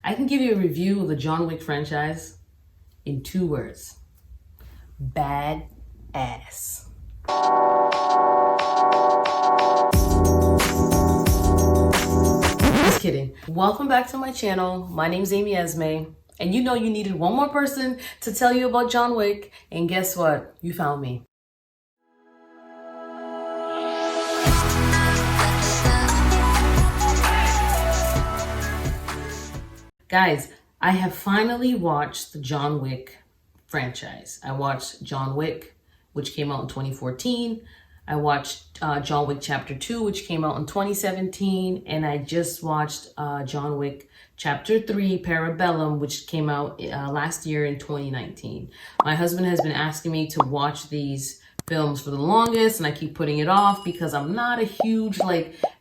I can give you a review of the John Wick franchise in 2 words. Bad ass. Just kidding. Welcome back to my channel. My name's Amy Esme. And you know you needed one more person to tell you about John Wick. And guess what? You found me. Guys, I have finally watched the John Wick franchise. I watched John Wick, which came out in 2014. I watched John Wick Chapter 2, which came out in 2017. And I just watched John Wick Chapter 3, Parabellum, which came out last year in 2019. My husband has been asking me to watch these films for the longest, and I keep putting it off because I'm not a huge,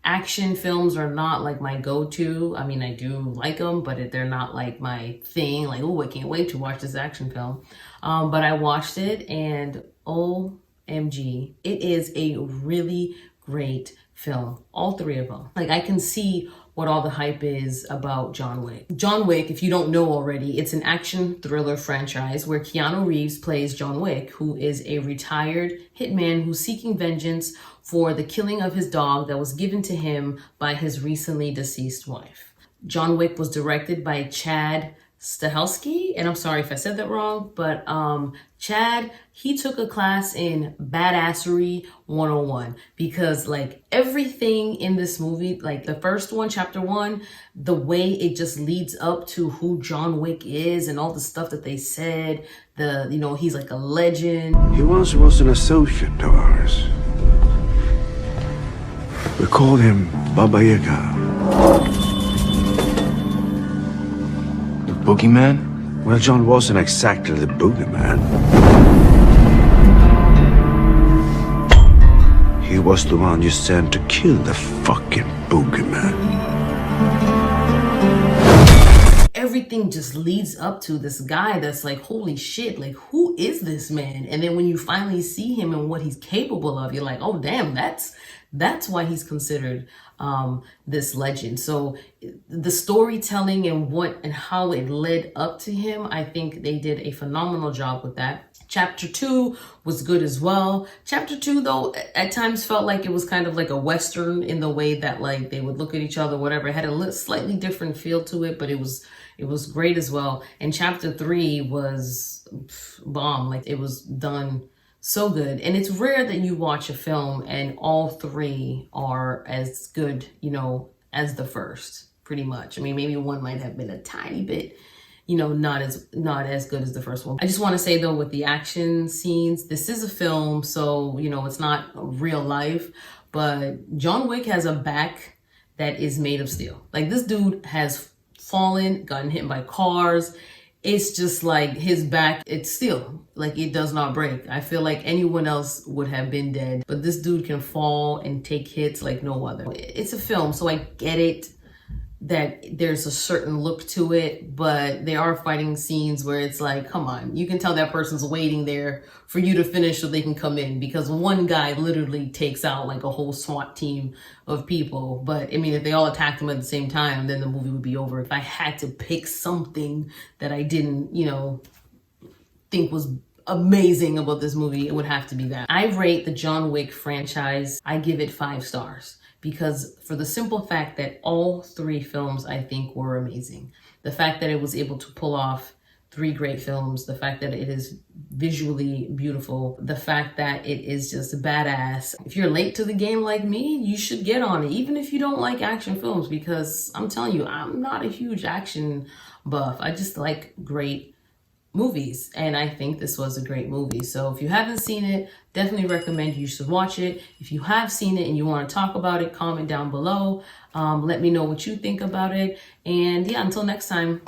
action films are not like my go-to. I mean, I do like them, but they're not like my thing. Like, oh, I can't wait to watch this action film. But I watched it, and OMG, it is a really great film. All 3 of them. Like, I can see what all the hype is about John Wick. John Wick, if you don't know already, it's an action thriller franchise where Keanu Reeves plays John Wick, who is a retired hitman who's seeking vengeance for the killing of his dog that was given to him by his recently deceased wife. John Wick was directed by Chad Stahelski, and I'm sorry if I said that wrong, but Chad, he took a class in Badassery 101 because everything in this movie, the first one, Chapter 1, the way it just leads up to who John Wick is and all the stuff that they said, he's like a legend. He once was an associate of ours. We called him Baba Yaga. Boogeyman? Well, John wasn't exactly the boogeyman. He was the one you sent to kill the fucking boogeyman. Everything just leads up to this guy that's like, holy shit, who is this man? And then when you finally see him and what he's capable of, you're like, oh damn, that's why he's considered this legend. So the storytelling and how it led up to him, I think they did a phenomenal job with that. Chapter 2 was good as well. Chapter 2, though, at times felt like it was kind of like a Western in the way that they would look at each other, whatever. It had a slightly different feel to it, but it was great as well. And Chapter 3 was bomb. It was done so good. And it's rare that you watch a film and all 3 are as good, as the first, pretty much. I mean, maybe one might have been a tiny bit, not as good as the first one. I just want to say though, with the action scenes, this is a film, so, it's not real life, but John Wick has a back that is made of steel. This dude has fallen, gotten hit by cars. It's just his back, it's steel. It does not break. I feel like anyone else would have been dead, but this dude can fall and take hits like no other. It's a film, so I get it that there's a certain look to it, but there are fighting scenes where it's come on, you can tell that person's waiting there for you to finish so they can come in, because one guy literally takes out a whole SWAT team of people. But I mean, if they all attacked him at the same time, then the movie would be over. If I had to pick something that I didn't, think was amazing about this movie, it would have to be that. I rate the John Wick franchise, I give it 5 stars. Because for the simple fact that all 3 films, I think, were amazing. The fact that it was able to pull off 3 great films, the fact that it is visually beautiful, the fact that it is just badass. If you're late to the game like me, you should get on it, even if you don't like action films, because I'm telling you, I'm not a huge action buff. I just like great movies, and I think this was a great movie. So if you haven't seen it, definitely recommend you should watch it. If you have seen it and you want to talk about it, comment down below. Let me know what you think about it. And yeah, until next time.